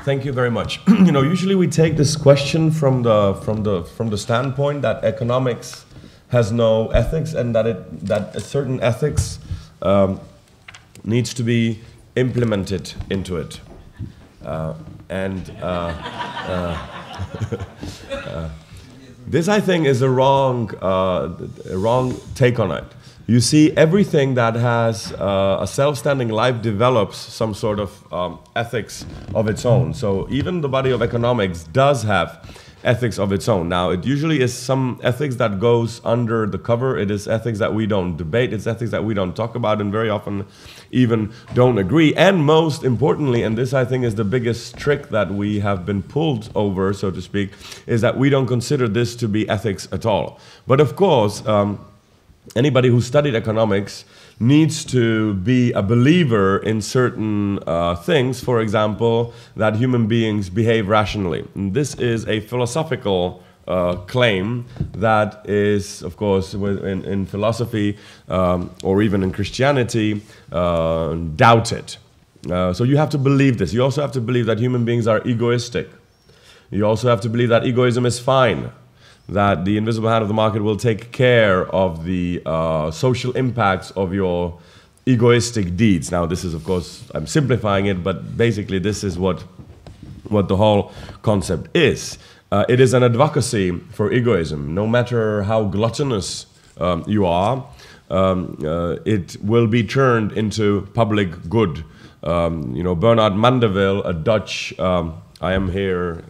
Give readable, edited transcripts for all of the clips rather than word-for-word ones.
Thank you very much. You know, usually we take this question from the standpoint that economics has no ethics, and that a certain ethics needs to be implemented into it. This, I think, is a wrong take on it. You see, everything that has a self-standing life develops some sort of ethics of its own. So even the body of economics does have ethics of its own. Now, it usually is some ethics that goes under the cover. It is ethics that we don't debate. It's ethics that we don't talk about, and very often even don't agree. And most importantly, and this I think is the biggest trick that we have been pulled over, so to speak, is that we don't consider this to be ethics at all. But of course, anybody who studied economics needs to be a believer in certain things, for example, that human beings behave rationally. And this is a philosophical claim that is, of course, in philosophy or even in Christianity, doubted. So you have to believe this. You also have to believe that human beings are egoistic. You also have to believe that egoism is fine, that the invisible hand of the market will take care of the social impacts of your egoistic deeds. Now, this is, of course, I'm simplifying it, but basically this is what the whole concept is. It is an advocacy for egoism. No matter how gluttonous you are, it will be turned into public good. You know, Bernard Mandeville, a Dutch I am here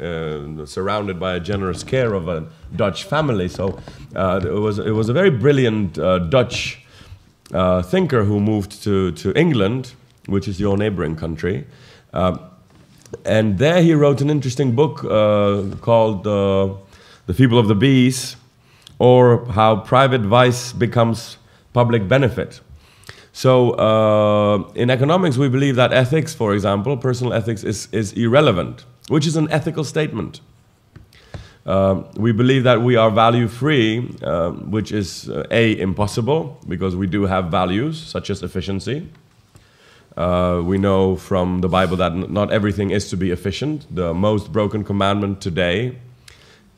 surrounded by a generous care of a Dutch family. So it was a very brilliant Dutch thinker who moved to England, which is your neighboring country. And there he wrote an interesting book called The Feeble of the Bees, or How Private Vice Becomes Public Benefit. So in economics, we believe that ethics, for example, personal ethics is irrelevant, which is an ethical statement. We believe that we are value-free, which is impossible, because we do have values, such as efficiency. We know from the Bible that not everything is to be efficient. The most broken commandment today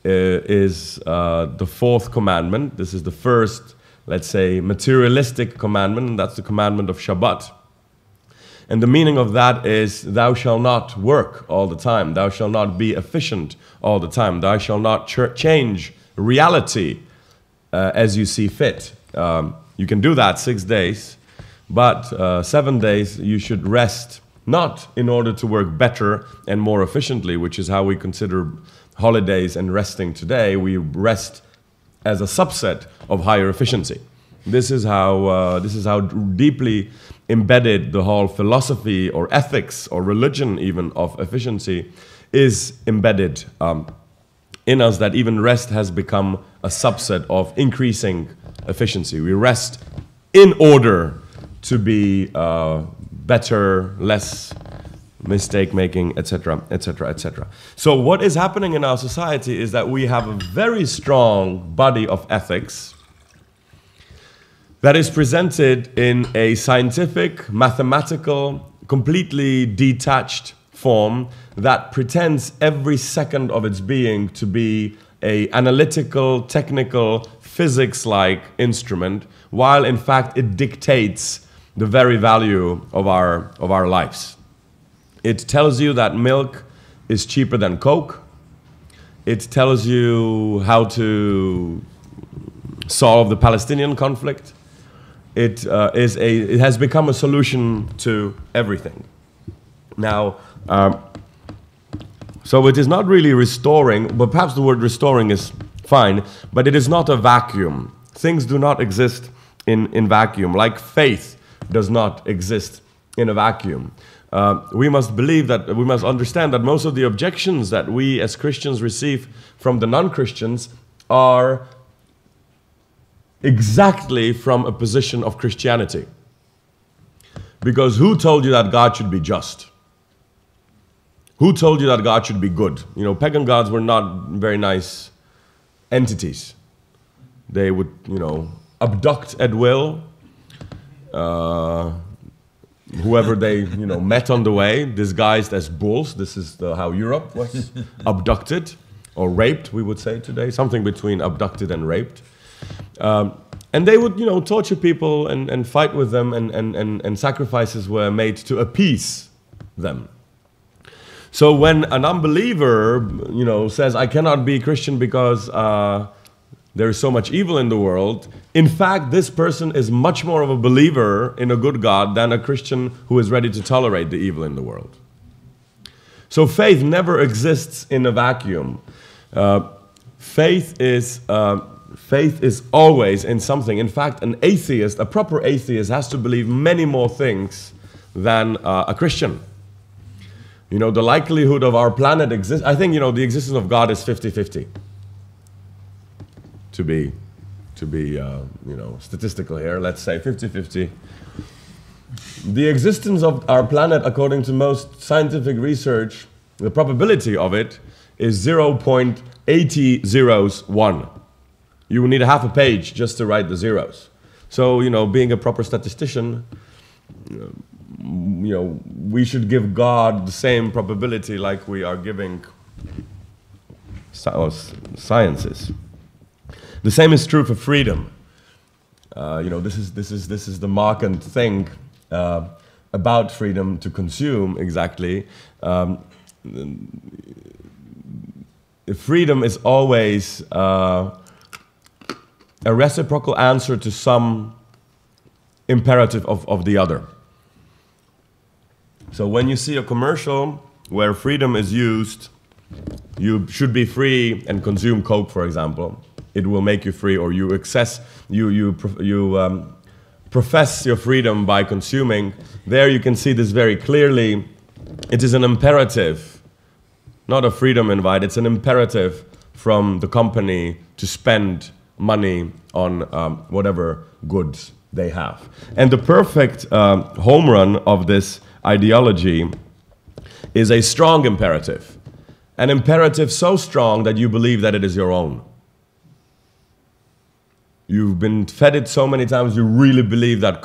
is the fourth commandment. This is the first, let's say, materialistic commandment, and that's the commandment of Shabbat. And the meaning of that is, thou shalt not work all the time. Thou shalt not be efficient all the time. Thou shalt not change reality as you see fit. You can do that 6 days, but 7 days you should rest, not in order to work better and more efficiently, which is how we consider holidays and resting today. We rest as a subset of higher efficiency. This is how deeply embedded the whole philosophy or ethics or religion even of efficiency is embedded in us, that even rest has become a subset of increasing efficiency. We rest in order to be better, less mistake-making, etc., etc., etc. So what is happening in our society is that we have a very strong body of ethics that is presented in a scientific, mathematical, completely detached form that pretends every second of its being to be an analytical, technical, physics-like instrument, while in fact it dictates the very value of our lives. It tells you that milk is cheaper than Coke. It tells you how to solve the Palestinian conflict. It has become a solution to everything. Now, so it is not really restoring, but perhaps the word restoring is fine, but it is not a vacuum. Things do not exist in vacuum, like faith does not exist in a vacuum. We must believe that, we must understand that most of the objections that we as Christians receive from the non-Christians are exactly from a position of Christianity. Because who told you that God should be just? Who told you that God should be good? You know, pagan gods were not very nice entities. They would, you know, abduct at will, whoever they met on the way, disguised as bulls. This is how Europe was abducted, or raped, we would say today, something between abducted and raped. And they would, torture people and fight with them, and sacrifices were made to appease them. So when an unbeliever, says, I cannot be Christian because there is so much evil in the world, in fact, this person is much more of a believer in a good God than a Christian who is ready to tolerate the evil in the world. So faith never exists in a vacuum. Faith is always in something. In fact, an atheist, a proper atheist, has to believe many more things than a Christian. The likelihood of our planet exists, I think, the existence of God is 50-50. To be statistical here, let's say 50-50. The existence of our planet, according to most scientific research, the probability of it is 0.8001. You will need a half a page just to write the zeros. So, being a proper statistician, we should give God the same probability like we are giving sciences. The same is true for freedom. This is the markant thing about freedom to consume exactly. Freedom is always a reciprocal answer to some imperative of the other. So when you see a commercial where freedom is used, you should be free and consume Coke, for example. It will make you free, or you profess your freedom by consuming. There you can see this very clearly. It is an imperative, not a freedom invite. It's an imperative from the company to spend money on whatever goods they have. And the perfect home run of this ideology is a strong imperative. An imperative so strong that you believe that it is your own. You've been fed it so many times, you really believe that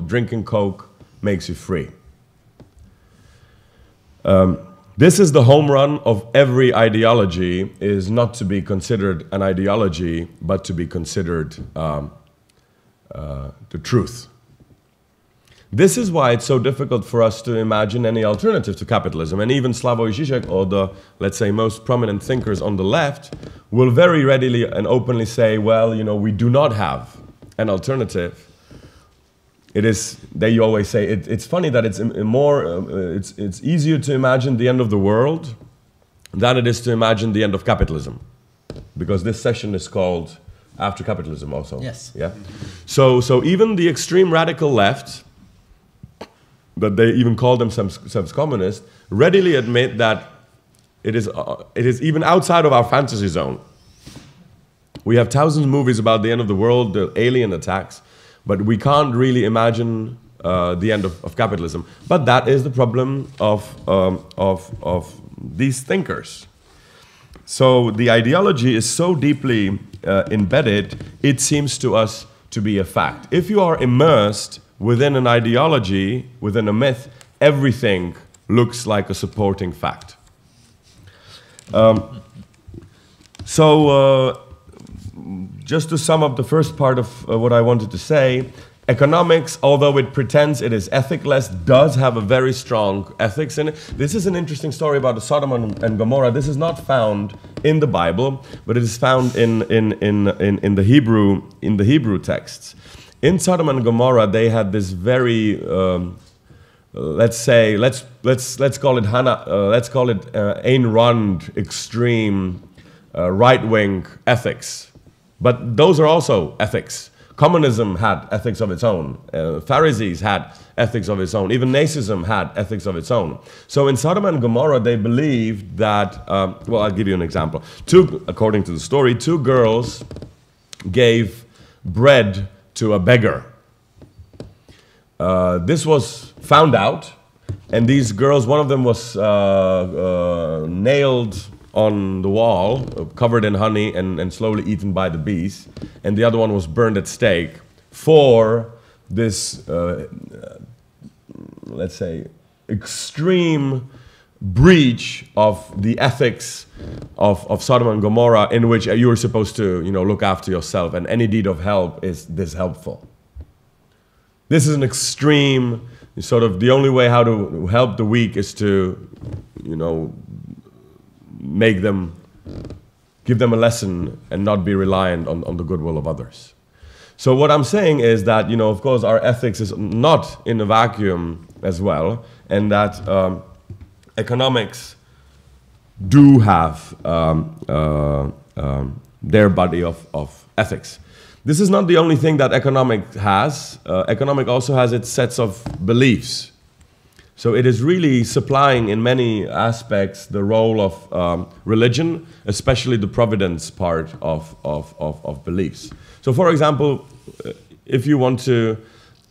drinking Coke makes you free. This is the home run of every ideology, is not to be considered an ideology, but to be considered the truth. This is why it's so difficult for us to imagine any alternative to capitalism. And even Slavoj Žižek, or the, let's say, most prominent thinkers on the left, will very readily and openly say, well, we do not have an alternative. They always say, it's funny that it's easier to imagine the end of the world than it is to imagine the end of capitalism. Because this session is called After Capitalism also. Yes. Yeah. So even the extreme radical left, that they even call themselves communist, readily admit that it is even outside of our fantasy zone. We have thousands of movies about the end of the world, the alien attacks, but we can't really imagine the end of capitalism. But that is the problem of these thinkers. So the ideology is so deeply embedded, it seems to us to be a fact. If you are immersed within an ideology, within a myth, everything looks like a supporting fact. Just to sum up the first part of what I wanted to say, economics, although it pretends it is ethicless, does have a very strong ethics in it. This is an interesting story about the Sodom and Gomorrah. This is not found in the Bible, but it is found in the Hebrew texts. In Sodom and Gomorrah, they had this very, let's call it Ayn Rand extreme right-wing ethics. But those are also ethics. Communism had ethics of its own. Pharisees had ethics of its own. Even Nazism had ethics of its own. So in Sodom and Gomorrah, they believed that, well, I'll give you an example. According to the story, two girls gave bread to a beggar. This was found out, and these girls, one of them was nailed on the wall, covered in honey and slowly eaten by the bees, and the other one was burned at stake for this let's say, extreme breach of the ethics of Sodom and Gomorrah, in which you're supposed to, look after yourself, and any deed of help is this helpful. This is an extreme, sort of the only way how to help the weak is to, give them a lesson and not be reliant on the goodwill of others. So what I'm saying is that, of course, our ethics is not in a vacuum as well, and that economics do have their body of ethics. This is not the only thing that economic has. Economic also has its sets of beliefs. So it is really supplying in many aspects the role of religion, especially the providence part of beliefs. So for example, if you want to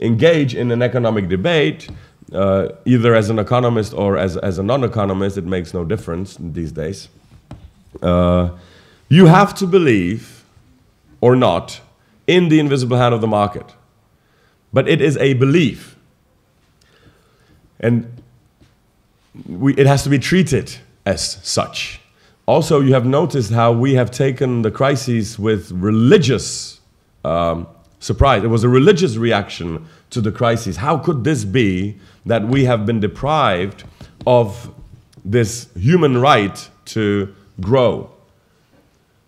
engage in an economic debate, either as an economist or as a non-economist, it makes no difference these days, you have to believe or not in the invisible hand of the market. But it is a belief. And it has to be treated as such. Also, you have noticed how we have taken the crises with religious surprise. It was a religious reaction to the crises. How could this be that we have been deprived of this human right to grow?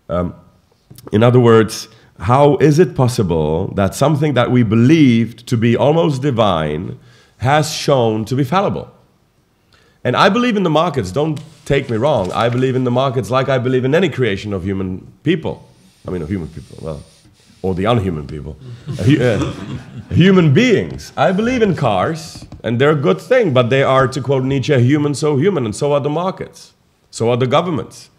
In other words, how is it possible that something that we believed to be almost divine has shown to be fallible? And I believe in the markets, don't take me wrong. I believe in the markets like I believe in any creation of human people. I mean, of human people, well, or the unhuman people. Human beings. I believe in cars, and they're a good thing, but they are, to quote Nietzsche, human, and so are the markets. So are the governments.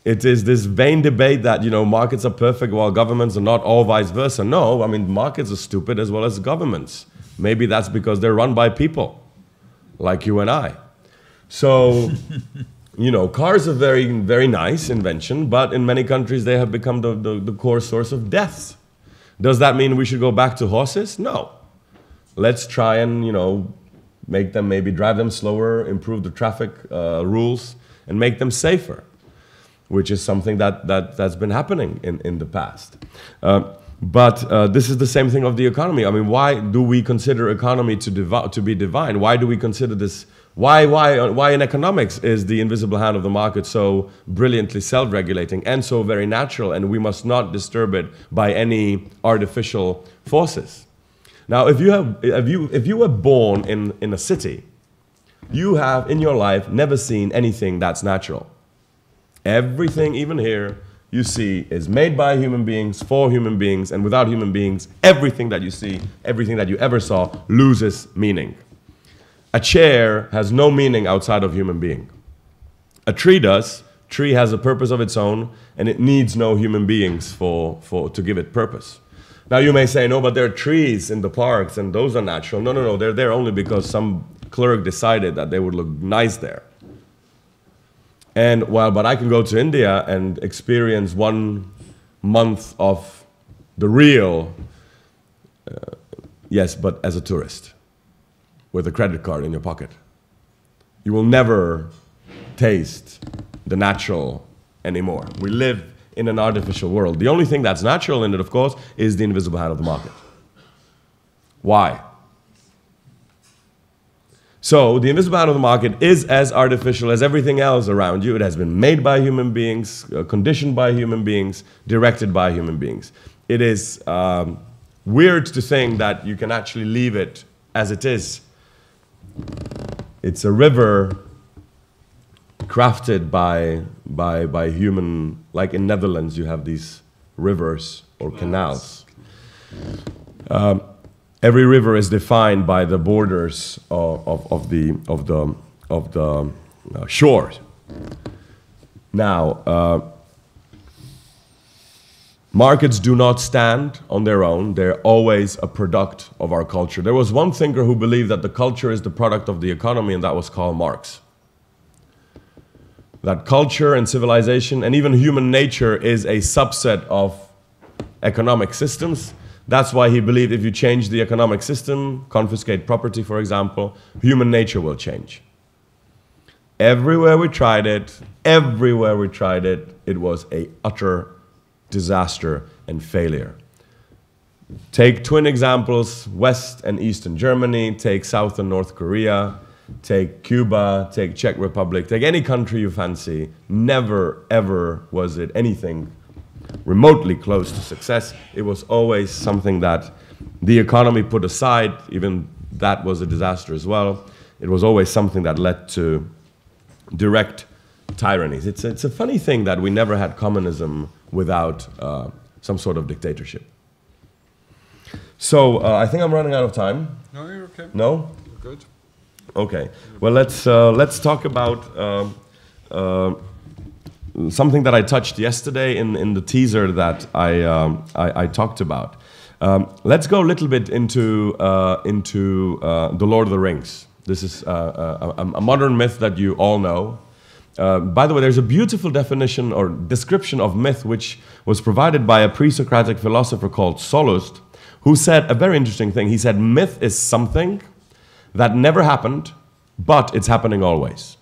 It is this vain debate that, markets are perfect while governments are not, or vice versa. No, I mean, markets are stupid as well as governments. Maybe that's because they're run by people, like you and I. So, cars are very, very nice invention, but in many countries they have become the core source of deaths. Does that mean we should go back to horses? No. Let's try and, make them, maybe drive them slower, improve the traffic rules, and make them safer, which is something that's been happening in the past. But this is the same thing of the economy. I mean, why do we consider economy to be divine? Why do we consider this? Why in economics is the invisible hand of the market so brilliantly self-regulating and so very natural, and we must not disturb it by any artificial forces? Now, if you were born in a city, you have in your life never seen anything that's natural. Everything, even here, you see is made by human beings, for human beings, and without human beings, everything that you see, everything that you ever saw, loses meaning. A chair has no meaning outside of human being. A tree does. Tree has a purpose of its own, and it needs no human beings to give it purpose. Now you may say, no, but there are trees in the parks, and those are natural. No, they're there only because some clerk decided that they would look nice there. And but I can go to India and experience 1 month of the real, yes, but as a tourist, with a credit card in your pocket. You will never taste the natural anymore. We live in an artificial world. The only thing that's natural in it, of course, is the invisible hand of the market. Why? So the invisible hand of the market is as artificial as everything else around you. It has been made by human beings, conditioned by human beings, directed by human beings. It is weird to think that you can actually leave it as it is. It's a river crafted by human, like in Netherlands you have these rivers or canals. Every river is defined by the borders of the shore. Now, markets do not stand on their own. They're always a product of our culture. There was one thinker who believed that the culture is the product of the economy, and that was Karl Marx. That culture and civilization and even human nature is a subset of economic systems, That's why he believed if you change the economic system, confiscate property, for example, human nature will change. Everywhere we tried it, it was an utter disaster and failure. Take twin examples, West and Eastern Germany, take South and North Korea, take Cuba, take Czech Republic, take any country you fancy. Never, ever was it anything remotely close to success. It was always something that the economy put aside, even that was a disaster as well. It was always something that led to direct tyrannies. It's a funny thing that we never had communism without some sort of dictatorship. So I think I'm running out of time. No, you're okay. No? You're good. Okay. Well, let's talk about something that I touched yesterday in the teaser that I talked about. Let's go a little bit into the Lord of the Rings. This is a modern myth that you all know. By the way, there's a beautiful definition or description of myth which was provided by a pre-Socratic philosopher called Sallust, who said a very interesting thing. He said, myth is something that never happened, but it's happening always.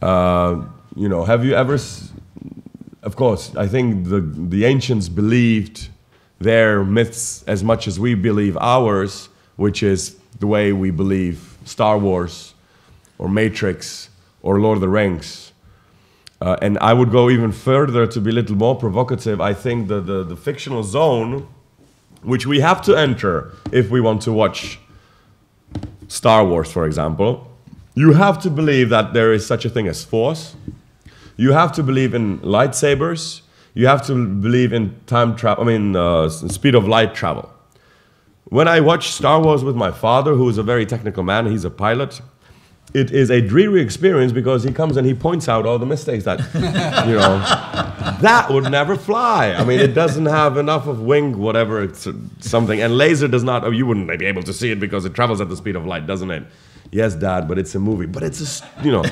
You know, have you ever... Of course, I think the ancients believed their myths as much as we believe ours, which is the way we believe Star Wars or Matrix or Lord of the Rings. And I would go even further to be a little more provocative. I think the fictional zone, which we have to enter if we want to watch Star Wars, for example, you have to believe that there is such a thing as Force. You have to believe in lightsabers. You have to believe in time travel, speed of light travel. When I watch Star Wars with my father, who is a very technical man, he's a pilot, it is a dreary experience because he comes and he points out all the mistakes that, you know, that would never fly. I mean, it doesn't have enough of wing, whatever, it's something. And laser does not, you wouldn't be able to see it because it travels at the speed of light, doesn't it? Yes, Dad, but it's a movie. But it's a, you know.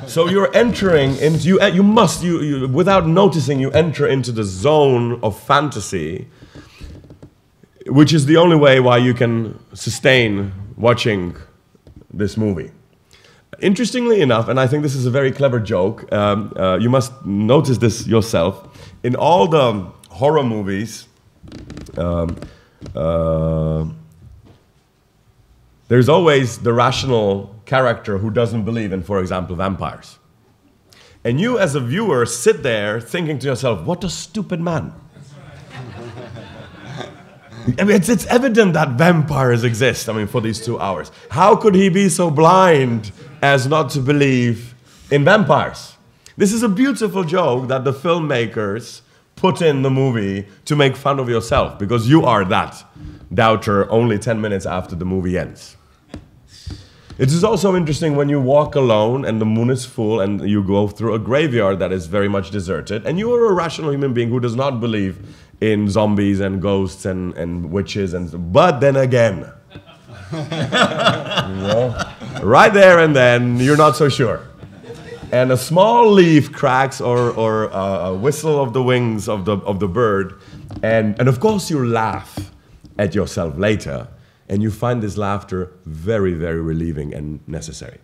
So you're entering into, you without noticing, you enter into the zone of fantasy, which is the only way why you can sustain watching this movie. Interestingly enough, and I think this is a very clever joke, you must notice this yourself, in all the horror movies, there's always the rational character who doesn't believe in, for example, vampires. And you as a viewer sit there thinking to yourself, what a stupid man. I mean, it's evident that vampires exist, I mean, for these 2 hours. How could he be so blind as not to believe in vampires? This is a beautiful joke that the filmmakers put in the movie to make fun of yourself, because you are that doubter only 10 minutes after the movie ends. It is also interesting when you walk alone and the moon is full and you go through a graveyard that is very much deserted, and you are a rational human being who does not believe in zombies and ghosts and witches, but then again, you know, right there and then, you're not so sure. And a small leaf cracks or a whistle of the wings of the bird, and of course you laugh at yourself later, and you find this laughter very, very relieving and necessary.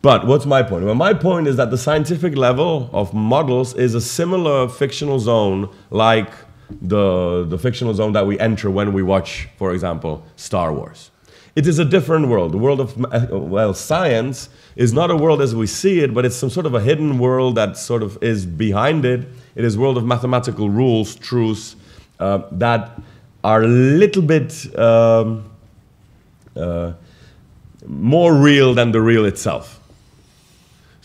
But what's my point? Well, my point is that the scientific level of models is a similar fictional zone like the fictional zone that we enter when we watch, for example, Star Wars. It is a different world. The world of, well, science is not a world as we see it, but it's some sort of a hidden world that sort of is behind it. It is a world of mathematical rules, truths, that are a little bit more real than the real itself.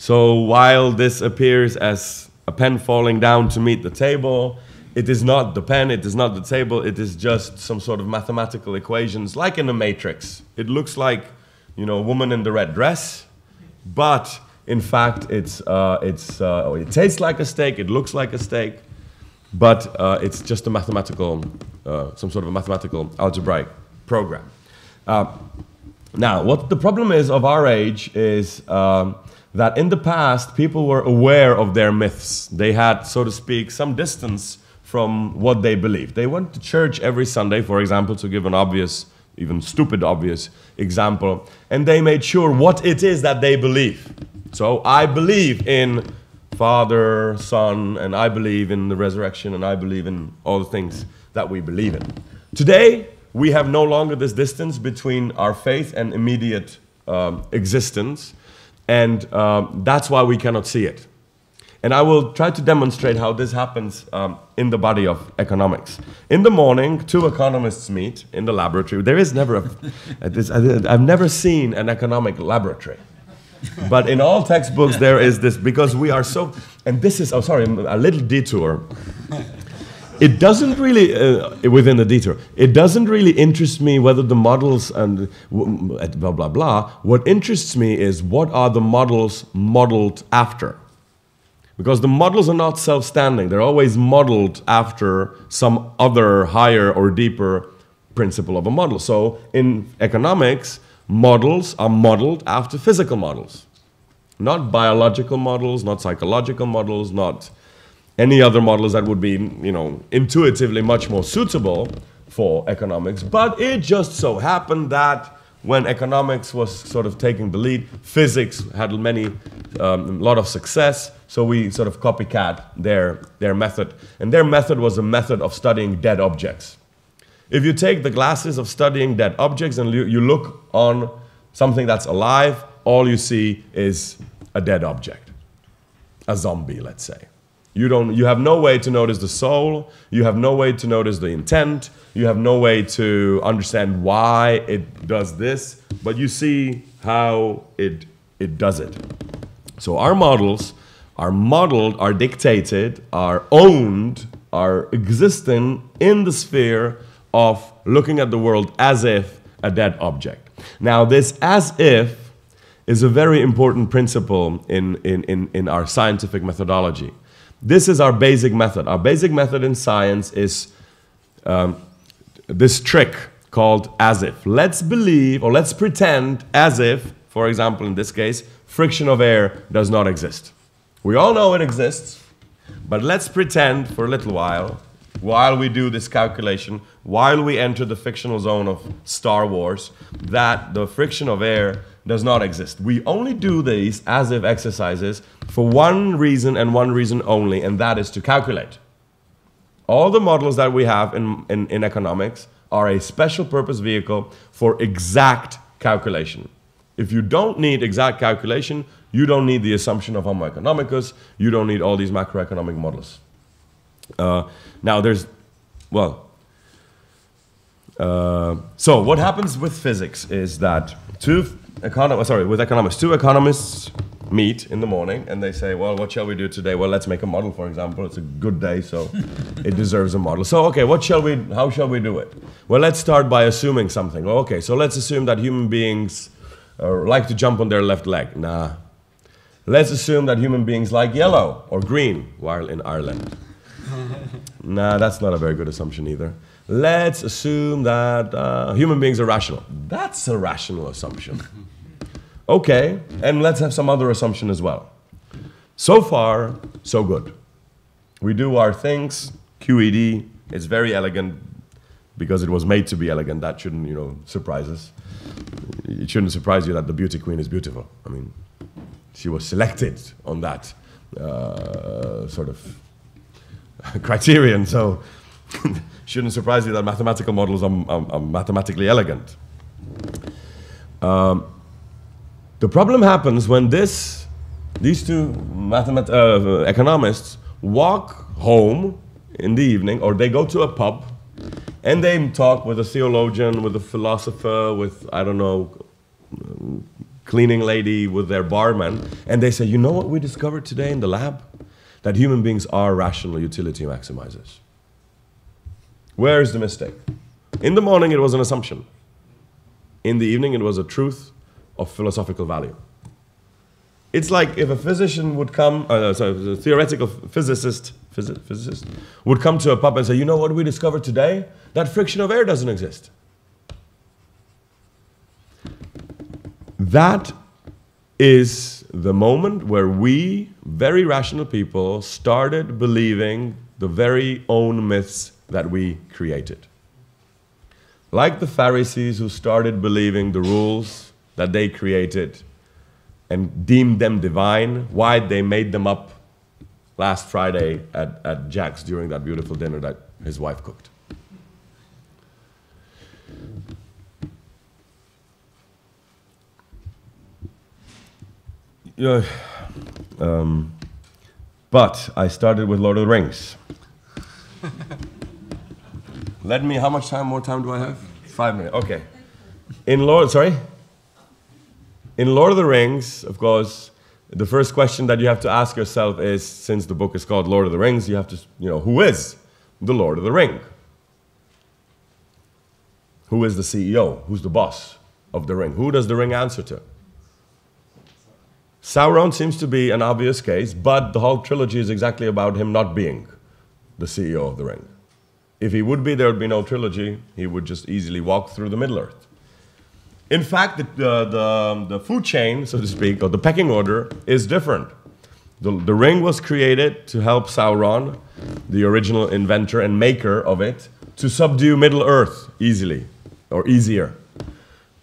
So while this appears as a pen falling down to meet the table, it is not the pen, it is not the table, it is just some sort of mathematical equations, like in the Matrix. It looks like, you know, a woman in the red dress, but in fact it tastes like a steak, it looks like a steak, but it's just a mathematical, some sort of a mathematical algebraic program. Now, what the problem is of our age is that in the past, people were aware of their myths. They had, so to speak, some distance from what they believe. They went to church every Sunday, for example, to give an obvious, even stupid obvious example, and they made sure what it is that they believe. So I believe in Father, Son, and I believe in the resurrection, and I believe in all the things that we believe in. Today, we have no longer this distance between our faith and immediate existence, and that's why we cannot see it. And I will try to demonstrate how this happens in the body of economics. In the morning, two economists meet in the laboratory. There is never I've never seen an economic laboratory. But in all textbooks there is this, because we are so, and this is, oh sorry, a little detour. It doesn't really, within the detour, it doesn't really interest me whether the models and blah, blah, blah. What interests me is what are the models modeled after? Because the models are not self-standing. They're always modeled after some other higher or deeper principle of a model. So in economics, models are modeled after physical models. Not biological models, not psychological models, not any other models that would be, you know, intuitively much more suitable for economics. But it just so happened that when economics was sort of taking the lead, physics had a lot of success, so we sort of copycat their method. And their method was a method of studying dead objects. If you take the glasses of studying dead objects and you look on something that's alive, all you see is a dead object. A zombie, let's say. You have no way to notice the soul, you have no way to notice the intent, you have no way to understand why it does this, but you see how it does it. So our models are modeled, are dictated, are owned, are existing in the sphere of looking at the world as if a dead object. Now this as if is a very important principle in our scientific methodology. This is our basic method. Our basic method in science is this trick called as if. Let's believe, or let's pretend as if, for example in this case, friction of air does not exist. We all know it exists, but let's pretend for a little while we do this calculation, while we enter the fictional zone of Star Wars, that the friction of air does not exist. We only do these as if exercises for one reason and one reason only, and that is to calculate. All the models that we have in economics are a special purpose vehicle for exact calculation. If you don't need exact calculation, you don't need the assumption of Homo economicus, you don't need all these macroeconomic models. Now there's, well, so what happens with physics is that with economics, two economists meet in the morning and they say, well, what shall we do today? Well, let's make a model, for example. It's a good day, so it deserves a model. So, okay, how shall we do it? Well, let's start by assuming something. Well, okay, so let's assume that human beings like to jump on their left leg. Nah. Let's assume that human beings like yellow or green while in Ireland. Nah, that's not a very good assumption either. Let's assume that human beings are rational. That's a rational assumption. Okay, and let's have some other assumption as well. So far, so good. We do our things, QED, it's very elegant because it was made to be elegant. That shouldn't, you know, surprise us. It shouldn't surprise you that the beauty queen is beautiful. I mean, she was selected on that sort of criterion, so shouldn't surprise you that mathematical models are mathematically elegant. The problem happens when these two economists walk home in the evening, or they go to a pub, and they talk with a theologian, with a philosopher, with, I don't know, cleaning lady, with their barman, and they say, you know what we discovered today in the lab? That human beings are rational utility maximizers. Where is the mistake? In the morning it was an assumption. In the evening it was a truth of philosophical value. It's like if a physician would come, a theoretical physicist would come to a pub and say, you know what we discovered today? That friction of air doesn't exist. That is the moment where we, very rational people, started believing the very own myths that we created. Like the Pharisees who started believing the rules that they created and deemed them divine, why they made them up last Friday at Jack's during that beautiful dinner that his wife cooked. Yeah, but I started with Lord of the Rings. How much more time do I have? 5 minutes, okay. In Lord of the Rings, of course, the first question that you have to ask yourself is, since the book is called Lord of the Rings, you have to, who is the Lord of the Ring? Who is the CEO? Who's the boss of the ring? Who does the ring answer to? Sauron seems to be an obvious case, but the whole trilogy is exactly about him not being the CEO of the ring. If he would be, there would be no trilogy. He would just easily walk through the Middle-earth. In fact, the food chain, so to speak, or the pecking order, is different. The ring was created to help Sauron, the original inventor and maker of it, to subdue Middle-earth easily, or easier.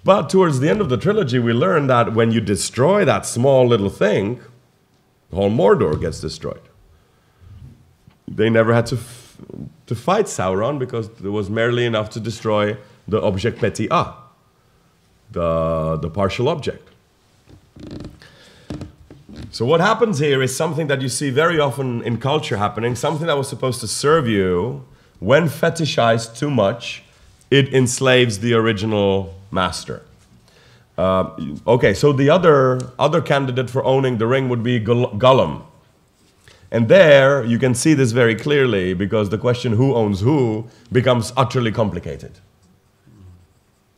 But towards the end of the trilogy, we learn that when you destroy that small little thing, the whole Mordor gets destroyed. They never had to fight Sauron because it was merely enough to destroy the object petit a, the partial object. So what happens here is something that you see very often in culture happening, something that was supposed to serve you. When fetishized too much, it enslaves the original master. Okay, so the other candidate for owning the ring would be Gollum. And there, you can see this very clearly, because the question who owns who becomes utterly complicated.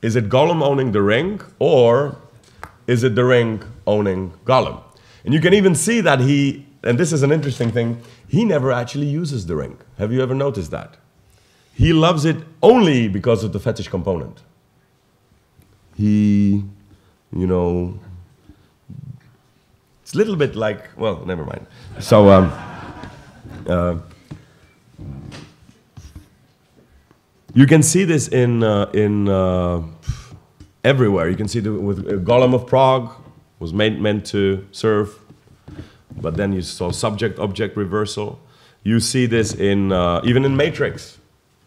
Is it Gollum owning the ring, or is it the ring owning Gollum? And you can even see that and this is an interesting thing, he never actually uses the ring. Have you ever noticed that? He loves it only because of the fetish component. He, it's a little bit like, well, never mind. So, you can see this in everywhere. You can see with Golem of Prague was meant to serve, but then you saw subject-object reversal. You see this even in Matrix.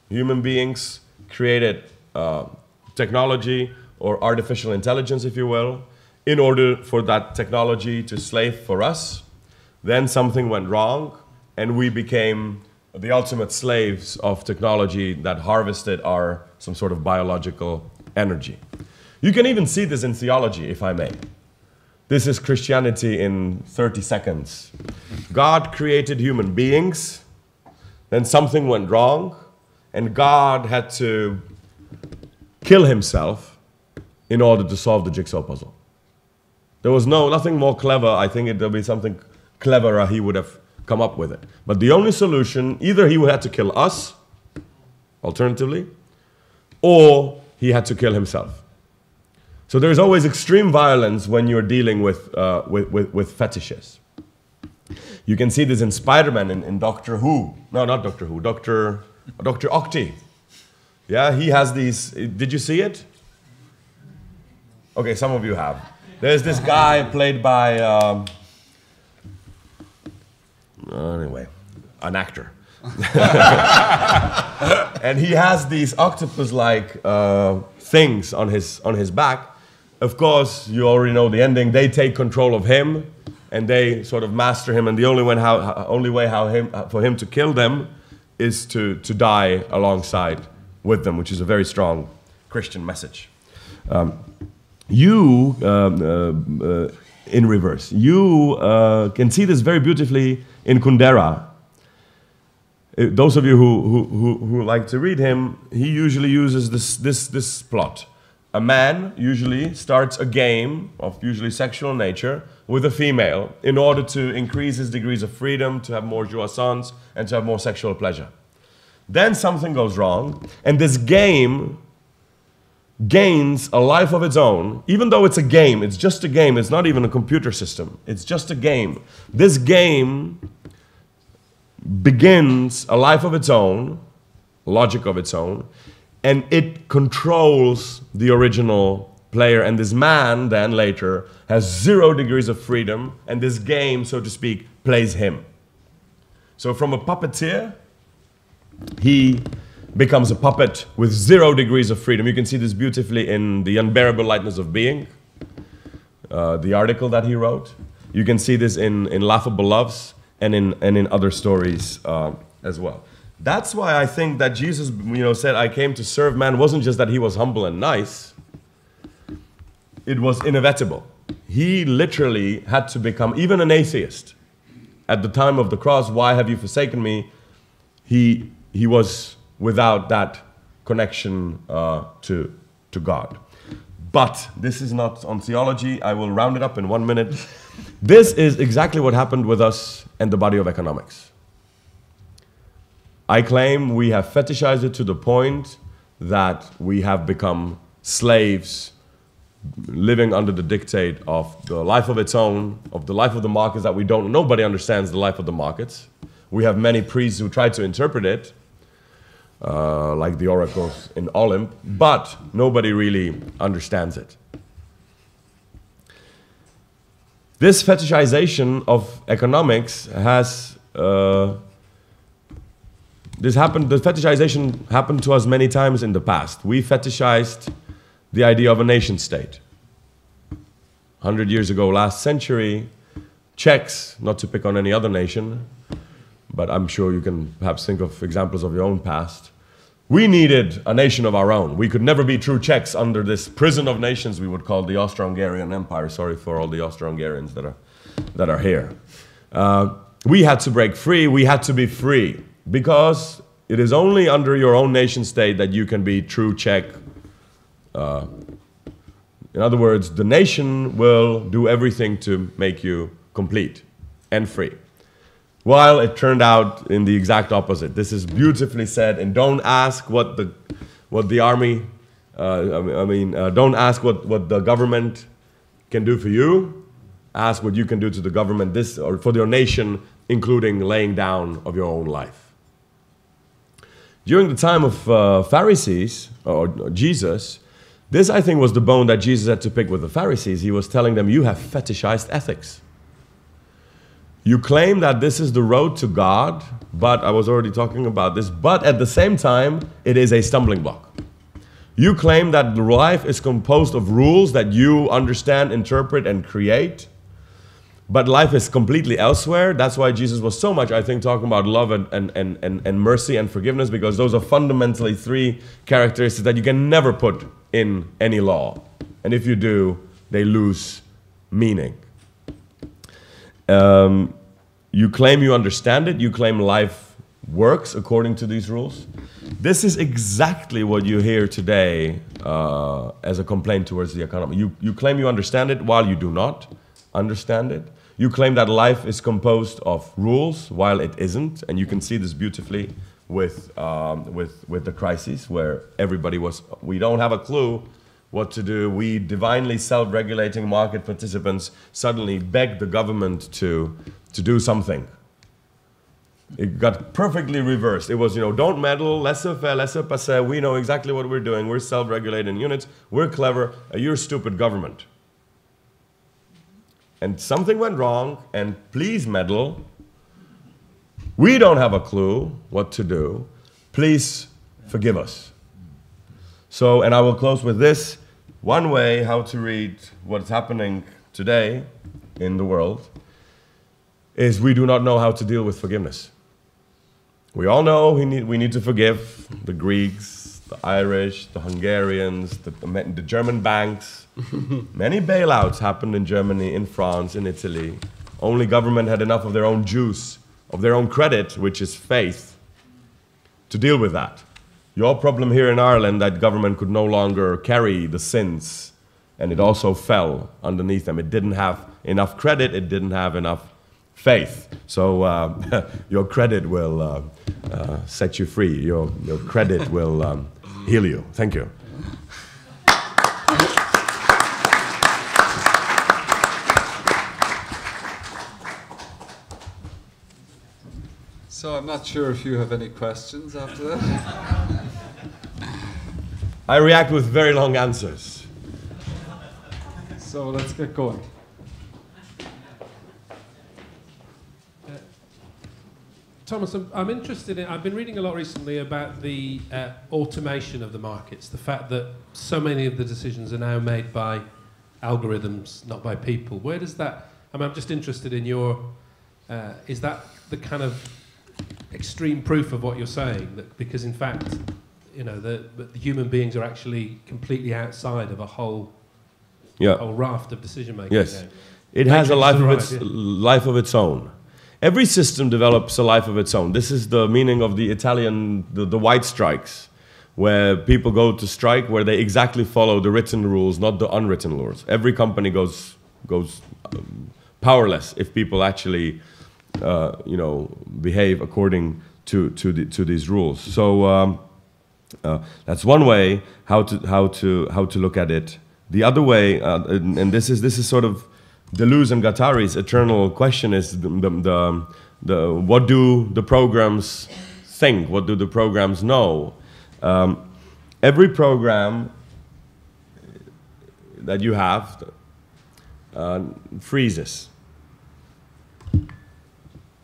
Human beings created technology or artificial intelligence, if you will, in order for that technology to slave for us. Then something went wrong, and we became the ultimate slaves of technology that harvested some sort of biological energy. You can even see this in theology, if I may. This is Christianity in 30 seconds. God created human beings, then something went wrong, and God had to kill himself in order to solve the jigsaw puzzle. There was nothing more clever. I think there'll be something cleverer he would have come up with it. But the only solution, either he would have to kill us, alternatively, or he had to kill himself. So there's always extreme violence when you're dealing with fetishes. You can see this in Spider-Man, in Doctor Who. No, not Doctor Who, Dr. Octi. Yeah, he has these. Did you see it? Okay, some of you have. There's this guy played by, anyway, an actor. And he has these octopus-like things on his back. Of course, you already know the ending. They take control of him, and they sort of master him. And the only way for him to kill them is to die alongside with them, which is a very strong Christian message. In reverse, you can see this very beautifully in Kundera. Those of you who like to read him, he usually uses this plot. A man usually starts a game of usually sexual nature with a female in order to increase his degrees of freedom, to have more jouissance, and to have more sexual pleasure. Then something goes wrong, and this game gains a life of its own. Even though it's a game, it's just a game, it's not even a computer system, it's just a game. This game begins a life of its own, logic of its own, and it controls the original player. And this man then later has 0 degrees of freedom, and this game, so to speak, plays him. So from a puppeteer, he becomes a puppet with 0 degrees of freedom. You can see this beautifully in The Unbearable Lightness of Being, the article that he wrote. You can see this in Laughable Loves and in other stories as well. That's why I think that Jesus, said, I came to serve man, wasn't just that he was humble and nice. It was inevitable. He literally had to become even an atheist. At the time of the cross, why have you forsaken me? He was without that connection to God. But this is not on theology. I will round it up in 1 minute. This is exactly what happened with us and the body of economics. I claim we have fetishized it to the point that we have become slaves living under the dictate of the life of its own, of the life of the markets that we don't, nobody understands the life of the markets. We have many priests who try to interpret it, like the oracles in Olymp, but nobody really understands it. This fetishization of economics has, the fetishization happened to us many times in the past. We fetishized the idea of a nation state. 100 years ago, last century, Czechs, not to pick on any other nation, but I'm sure you can perhaps think of examples of your own past. We needed a nation of our own. We could never be true Czechs under this prison of nations we would call the Austro-Hungarian Empire. Sorry for all the Austro-Hungarians that are here. We had to break free. We had to be free because it is only under your own nation state that you can be true Czech. In other words, the nation will do everything to make you complete and free. While it turned out in the exact opposite. This is beautifully said, and don't ask what the army, don't ask what the government can do for you. Ask what you can do to the government, or for your nation, including laying down of your own life. During the time of Pharisees, or Jesus, this I think was the bone that Jesus had to pick with the Pharisees. He was telling them, you have fetishized ethics. You claim that this is the road to God, but I was already talking about this, but at the same time, it is a stumbling block. You claim that life is composed of rules that you understand, interpret, and create, but life is completely elsewhere. That's why Jesus was so much, I think, talking about love and mercy and forgiveness, because those are fundamentally 3 characteristics that you can never put in any law. And if you do, they lose meaning. You claim you understand it. You claim life works according to these rules. This is exactly what you hear today as a complaint towards the economy. You claim you understand it while you do not understand it. You claim that life is composed of rules while it isn't, and you can see this beautifully with the crises where everybody was, we don't have a clue what to do. We divinely self-regulating market participants suddenly begged the government to do something. It got perfectly reversed. It was, don't meddle, laissez-faire, laissez-passer. We know exactly what we're doing. We're self-regulating units. We're clever. You're stupid government. And something went wrong, and please meddle. We don't have a clue what to do. Please forgive us. So, and I will close with this. One way how to read what's happening today in the world is we do not know how to deal with forgiveness. We all know we need to forgive the Greeks, the Irish, the Hungarians, the German banks. Many bailouts happened in Germany, in France, in Italy. Only government had enough of their own juice, of their own credit, which is faith, to deal with that. Your problem here in Ireland, that government could no longer carry the sins, and it also fell underneath them. It didn't have enough credit, it didn't have enough faith. So your credit will set you free. Your credit will heal you. Thank you. So I'm not sure if you have any questions after that. I react with very long answers. So let's get going. Thomas, I'm interested in, I've been reading a lot recently about the automation of the markets, the fact that so many of the decisions are now made by algorithms, not by people. Where does that, I'm just interested in your, is that the kind of extreme proof of what you're saying? That because in fact, you know, the human beings are actually completely outside of a whole raft of decision making. Yes, it has a life of its own. Every system develops a life of its own. This is the meaning of the Italian, the white strikes, where people go to strike, where they exactly follow the written rules, not the unwritten rules. Every company goes powerless if people actually, you know, behave according to these rules. So that's one way how to look at it. The other way, and this is sort of Deleuze and Guattari's eternal question, is what do the programs think? What do the programs know? Every program that you have freezes.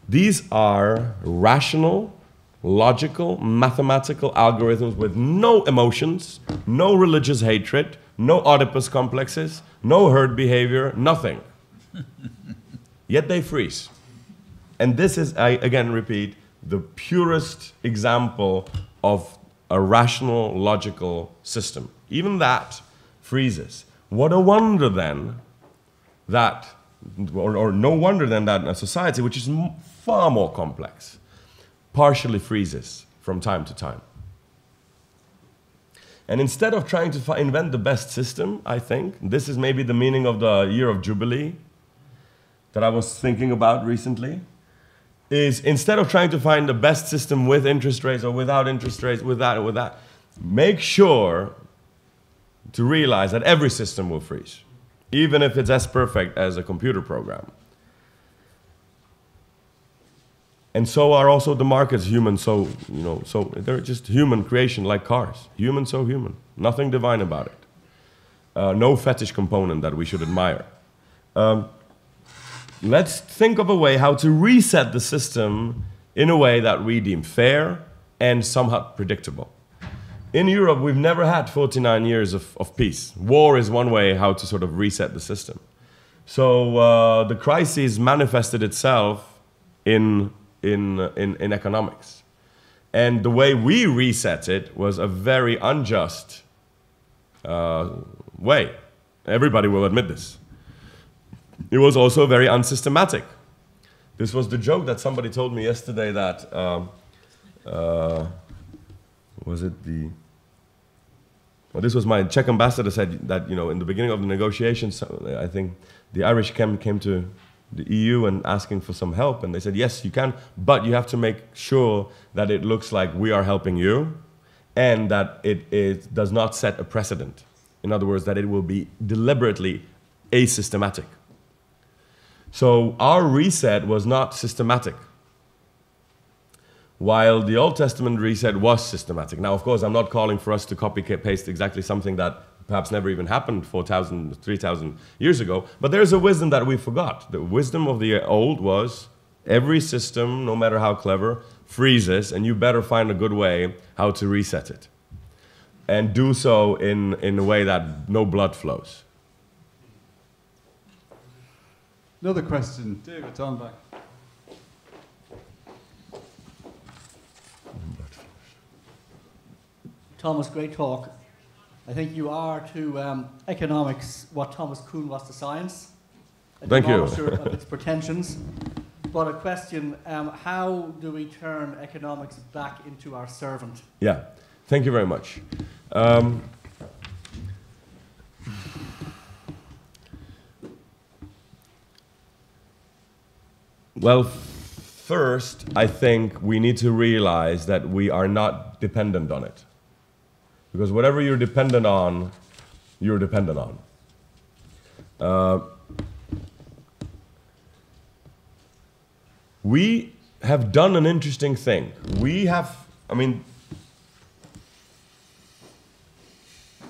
These are rational, logical, mathematical algorithms with no emotions, no religious hatred, no Oedipus complexes, no herd behavior, nothing. Yet they freeze. And this is, I again repeat, the purest example of a rational, logical system. Even that freezes. What a wonder then that, or no wonder then that a society which is far more complex partially freezes from time to time. And instead of trying to invent the best system, I think, this is maybe the meaning of the year of Jubilee that I was thinking about recently, is instead of trying to find the best system with interest rates or without interest rates, with that or with that, make sure to realize that every system will freeze, even if it's as perfect as a computer program. And so are also the markets human, so, you know, so they're just human creation like cars. Human, so human. Nothing divine about it. No fetish component that we should admire. Let's think of a way how to reset the system in a way that we deem fair and somewhat predictable. In Europe, we've never had 49 years of peace. War is one way how to sort of reset the system. So the crisis manifested itself in economics. And the way we reset it was a very unjust way. Everybody will admit this. It was also very unsystematic. This was the joke that somebody told me yesterday that, was it the, well, this was my Czech ambassador said that, you know, in the beginning of the negotiations, I think the Irish came to the EU and asking for some help, and they said, yes, you can, but you have to make sure that it looks like we are helping you and that it does not set a precedent. In other words, that it will be deliberately asystematic. So our reset was not systematic, while the Old Testament reset was systematic. Now, of course, I'm not calling for us to copy-paste exactly something that perhaps never even happened 4,000, 3,000 years ago, but there's a wisdom that we forgot. The wisdom of the old was every system, no matter how clever, freezes, and you better find a good way how to reset it. And do so in a way that no blood flows. Another question. David, on back. Thomas, great talk. I think you are to economics what Thomas Kuhn was to science. Thank you. Of its pretensions. But a question, how do we turn economics back into our servant? Yeah, thank you very much. Well, first, I think we need to realize that we are not dependent on it. Because whatever you're dependent on, you're dependent on. We have done an interesting thing. We have, I mean,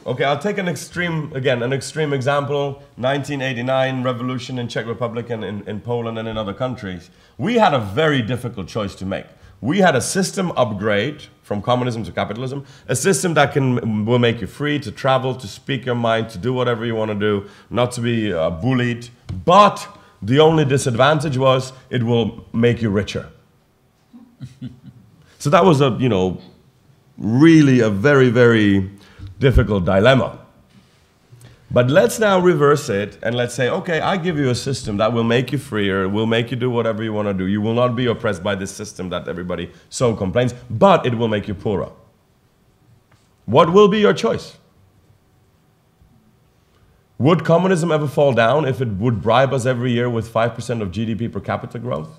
okay, I'll take an extreme example, 1989 revolution in Czech Republic and in Poland and in other countries. We had a very difficult choice to make. We had a system upgrade from communism to capitalism, a system that will make you free to travel, to speak your mind, to do whatever you want to do, not to be bullied. But the only disadvantage was it will make you richer. So that was really a very, very difficult dilemma. But let's now reverse it and let's say, okay, I give you a system that will make you freer, will make you do whatever you want to do. You will not be oppressed by this system that everybody so complains, but it will make you poorer. What will be your choice? Would communism ever fall down if it would bribe us every year with 5% of GDP per capita growth?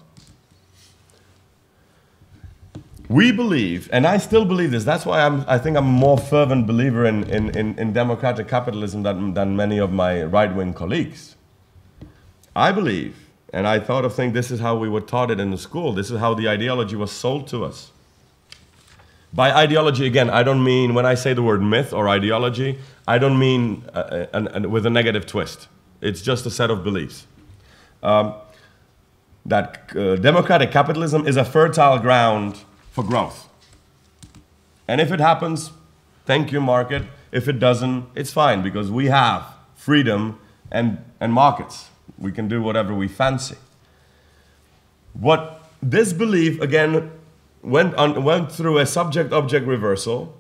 We believe, and I still believe this, that's why I think I'm a more fervent believer in democratic capitalism than many of my right-wing colleagues. I believe, and I think this is how we were taught it in the school, this is how the ideology was sold to us. By ideology, again, I don't mean, when I say the word myth or ideology, I don't mean with a negative twist. It's just a set of beliefs. That democratic capitalism is a fertile ground for growth. And if it happens, thank you, market. If it doesn't, it's fine, because we have freedom and markets. We can do whatever we fancy. What this belief, again, went through a subject-object reversal.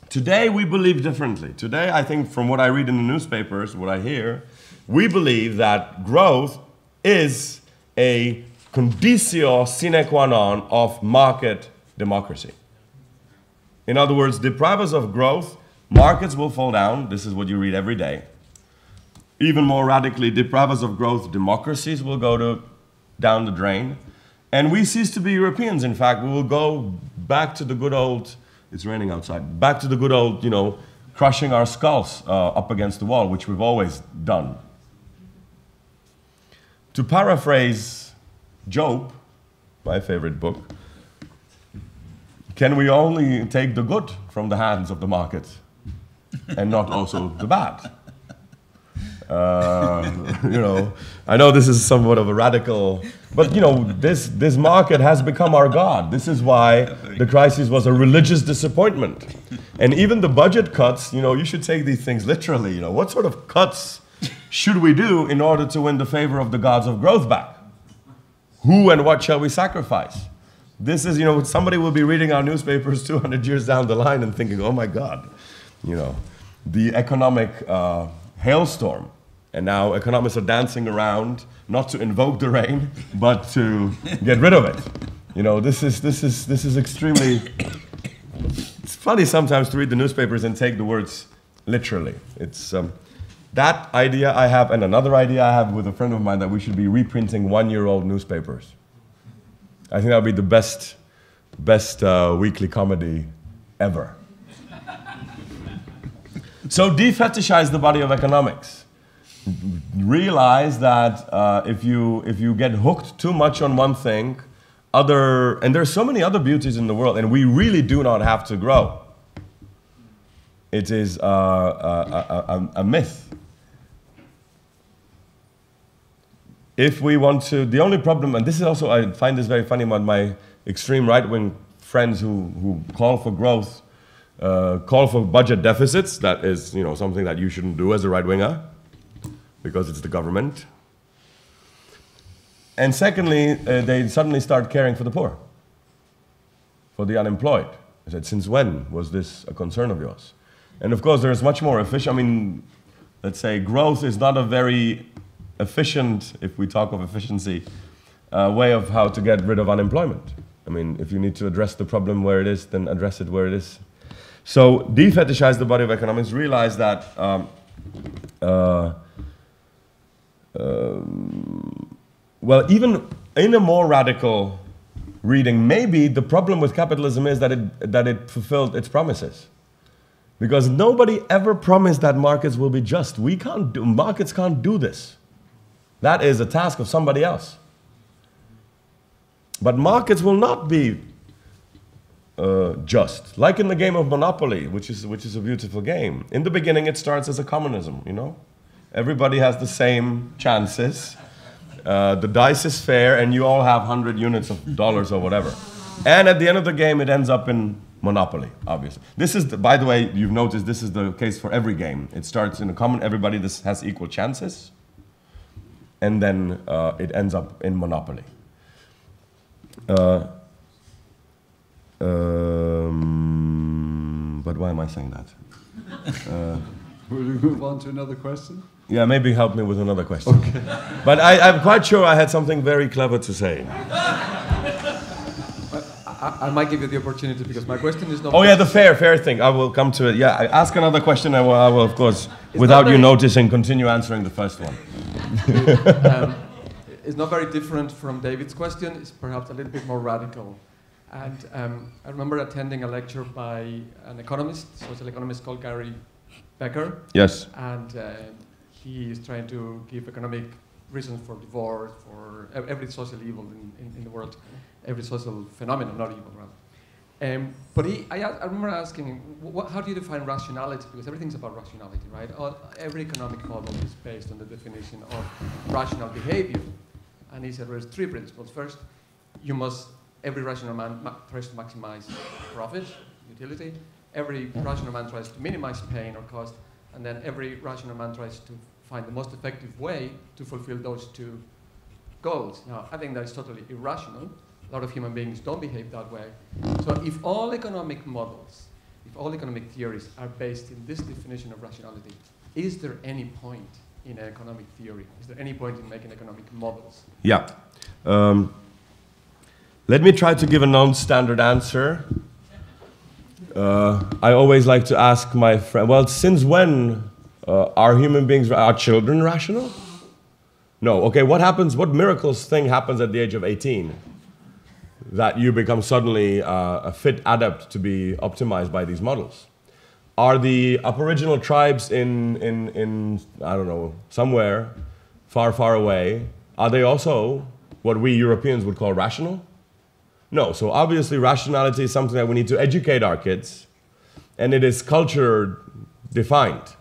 Today, we believe differently. Today, I think, from what I read in the newspapers, what I hear, we believe that growth is a conditio sine qua non of market democracy. In other words, deprive us of growth, markets will fall down. This is what you read every day. Even more radically, deprive us of growth, democracies will go down the drain. And we cease to be Europeans. In fact, we will go back to the good old, it's raining outside, back to the good old, crushing our skulls up against the wall, which we've always done. To paraphrase Job, my favorite book, can we only take the good from the hands of the market and not also the bad? I know this is somewhat of a radical, but this market has become our God. This is why the crisis was a religious disappointment. And even the budget cuts, you should take these things literally. What sort of cuts should we do in order to win the favor of the gods of growth back? Who and what shall we sacrifice? This is, somebody will be reading our newspapers 200 years down the line and thinking, oh my God, the economic hailstorm. And now economists are dancing around, not to invoke the rain, but to get rid of it. This is extremely, it's funny sometimes to read the newspapers and take the words literally. It's that idea I have, and another idea I have with a friend of mine, that we should be reprinting one-year-old newspapers. I think that would be the best weekly comedy ever. So defetishize the body of economics. Realize that if you get hooked too much on one thing, and there's so many other beauties in the world, and we really do not have to grow. It is a myth. If we want to, the only problem, and this is also, I find this very funny about my extreme right-wing friends who call for growth, call for budget deficits. That is, something that you shouldn't do as a right-winger, because it's the government. And secondly, they suddenly start caring for the poor, for the unemployed. I said, since when was this a concern of yours? And of course, there's much more efficient, let's say growth is not a very efficient, if we talk of efficiency, way of how to get rid of unemployment. If you need to address the problem where it is, then address it where it is. So defetishize the body of economics, realize that well, even in a more radical reading, maybe the problem with capitalism is that it fulfilled its promises. Because nobody ever promised that markets will be just. Markets can't do this. That is a task of somebody else. But markets will not be just. Like in the game of Monopoly, which is a beautiful game. In the beginning, it starts as a communism, you know? Everybody has the same chances. The dice is fair, and you all have 100 units of dollars or whatever. And at the end of the game, it ends up in Monopoly, obviously. This is, by the way, you've noticed this is the case for every game. It starts in a common, everybody has equal chances, and then it ends up in Monopoly. But why am I saying that? Will we move on to another question? Yeah, maybe help me with another question. Okay. But I'm quite sure I had something very clever to say. I might give you the opportunity because my question is not... Oh yeah, the fair thing. I will come to it. Yeah, I ask another question. I will of course, without you noticing, continue answering the first one. It's not very different from David's question. It's perhaps a little bit more radical. And I remember attending a lecture by an economist, social economist called Gary Becker. Yes. And he is trying to give economic reasons for divorce, for every social evil in the world, every social phenomenon, not evil, rather. But I remember asking him, how do you define rationality? Because everything's about rationality, right? Every economic model is based on the definition of rational behavior. And he said there's three principles. First, every rational man tries to maximize profit, utility. Every rational man tries to minimize pain or cost. And then every rational man tries to find the most effective way to fulfill those two goals. Now, I think that is totally irrational. A lot of human beings don't behave that way. So if all economic models, if all economic theories are based in this definition of rationality, is there any point in economic theory? Is there any point in making economic models? Yeah. Let me try to give a non-standard answer. I always like to ask my friend, well, since when are human beings, are children rational? No. Okay, what miracles thing happens at the age of 18? That you become suddenly a fit adept to be optimized by these models? Are the Aboriginal tribes in I don't know, somewhere far, far away, are they also what we Europeans would call rational? No, so obviously rationality is something that we need to educate our kids, and it is culture defined.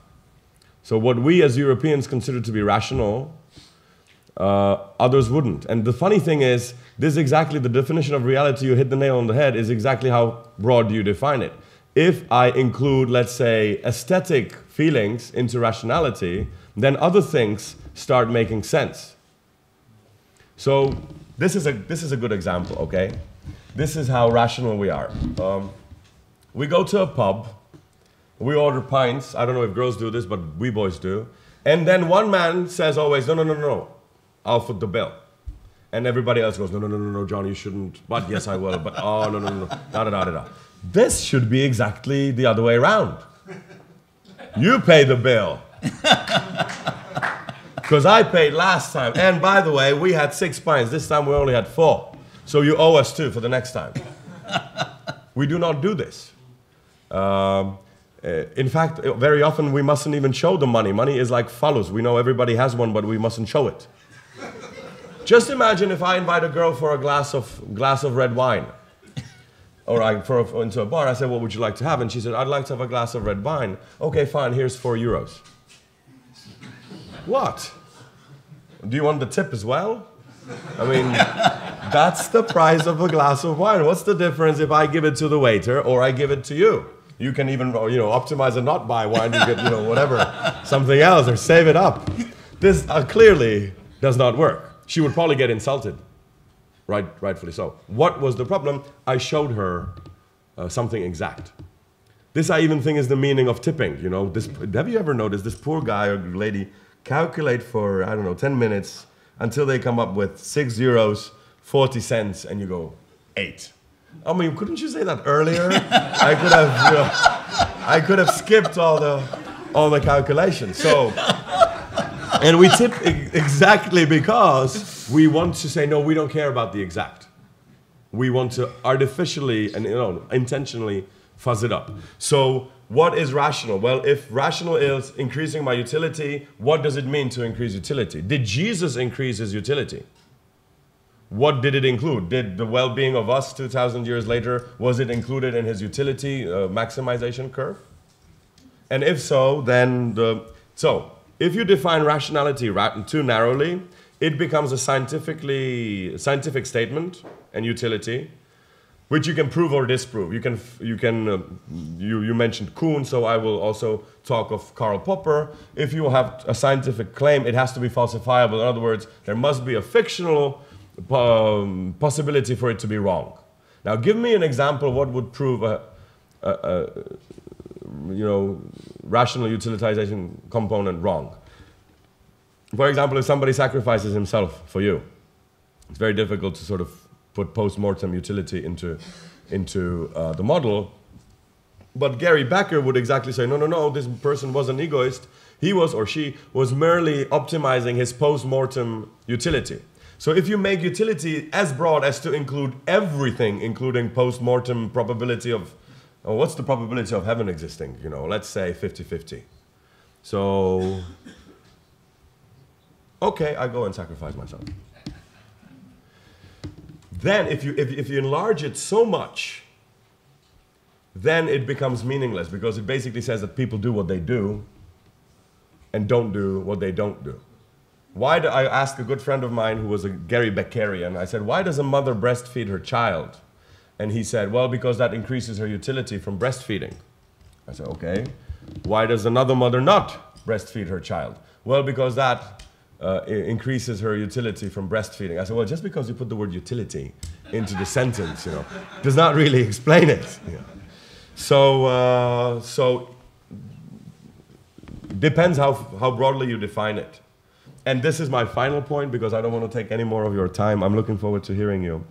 So what we as Europeans consider to be rational, others wouldn't. And the funny thing is, this is exactly the definition of reality. You hit the nail on the head, is exactly how broad you define it. If I include, let's say, aesthetic feelings into rationality, then other things start making sense. So this is a good example, okay? This is how rational we are. We go to a pub, we order pints. I don't know if girls do this, but we boys do. And then one man says always, no, I'll foot the bill. And everybody else goes, no, John, you shouldn't. But yes, I will. But oh, no, da. This should be exactly the other way around. You pay the bill. Because I paid last time. And by the way, we had 6 pints. This time we only had 4. So you owe us 2 for the next time. We do not do this. In fact, very often we mustn't even show the money. Money is like phallus. We know everybody has one, but we mustn't show it. Just imagine if I invite a girl for a glass of red wine. Or into a bar, I said, what would you like to have? And she said, I'd like to have a glass of red wine. Okay, fine, here's €4. What? Do you want the tip as well? I mean, that's the price of a glass of wine. What's the difference if I give it to the waiter or I give it to you? You can even, optimize and not buy wine. You get, whatever, something else, or save it up. This clearly does not work. She would probably get insulted. Rightfully so. What was the problem? I showed her something exact. This I even think is the meaning of tipping. Have you ever noticed this poor guy or lady calculate for, 10 minutes until they come up with €6.40, and you go, 8. I mean, couldn't you say that earlier? I could have skipped all the calculations. So, and we tip exactly because we want to say, no, we don't care about the exact. We want to artificially and intentionally fuzz it up. So what is rational? Well, if rational is increasing my utility, what does it mean to increase utility? Did Jesus increase his utility? what did it include? Did the well-being of us 2,000 years later, was it included in his utility maximization curve? And if so, then if you define rationality too narrowly, it becomes a scientific statement and utility, which you can prove or disprove. You mentioned Kuhn, so I will also talk of Karl Popper. If you have a scientific claim, it has to be falsifiable. In other words, there must be a fictional possibility for it to be wrong. Now, give me an example of what would prove a rational utilitization component wrong. For example, if somebody sacrifices himself for you, it's very difficult to sort of put post-mortem utility into the model. But Gary Becker would exactly say, no, this person was an egoist. He was, or she was merely optimizing his post-mortem utility. So if you make utility as broad as to include everything, including post-mortem probability of, what's the probability of heaven existing? Let's say 50-50. So, okay, I go and sacrifice myself. Then if you enlarge it so much, then it becomes meaningless, because it basically says that people do what they do and don't do what they don't do. I asked a good friend of mine who was a Gary Beckerian, I said, why does a mother breastfeed her child? And he said, well, because that increases her utility from breastfeeding. I said, okay. Why does another mother not breastfeed her child? Well, because that increases her utility from breastfeeding. I said, well, just because you put the word utility into the sentence, does not really explain it. So depends how broadly you define it. And this is my final point, because I don't want to take any more of your time. I'm looking forward to hearing you.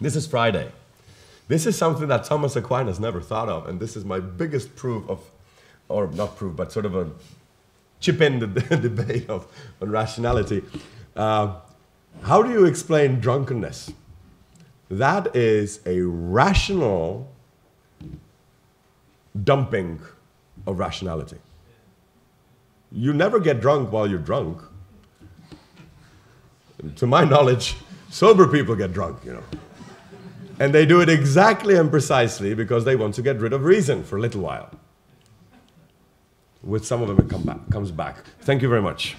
This is Friday. This is something that Thomas Aquinas never thought of, and this is my biggest proof of, or not proof, but sort of a chip in the debate on rationality. How do you explain drunkenness? That is a rational dumping of rationality. You never get drunk while you're drunk. To my knowledge, sober people get drunk, And they do it exactly and precisely because they want to get rid of reason for a little while. With some of them, it comes back. Thank you very much.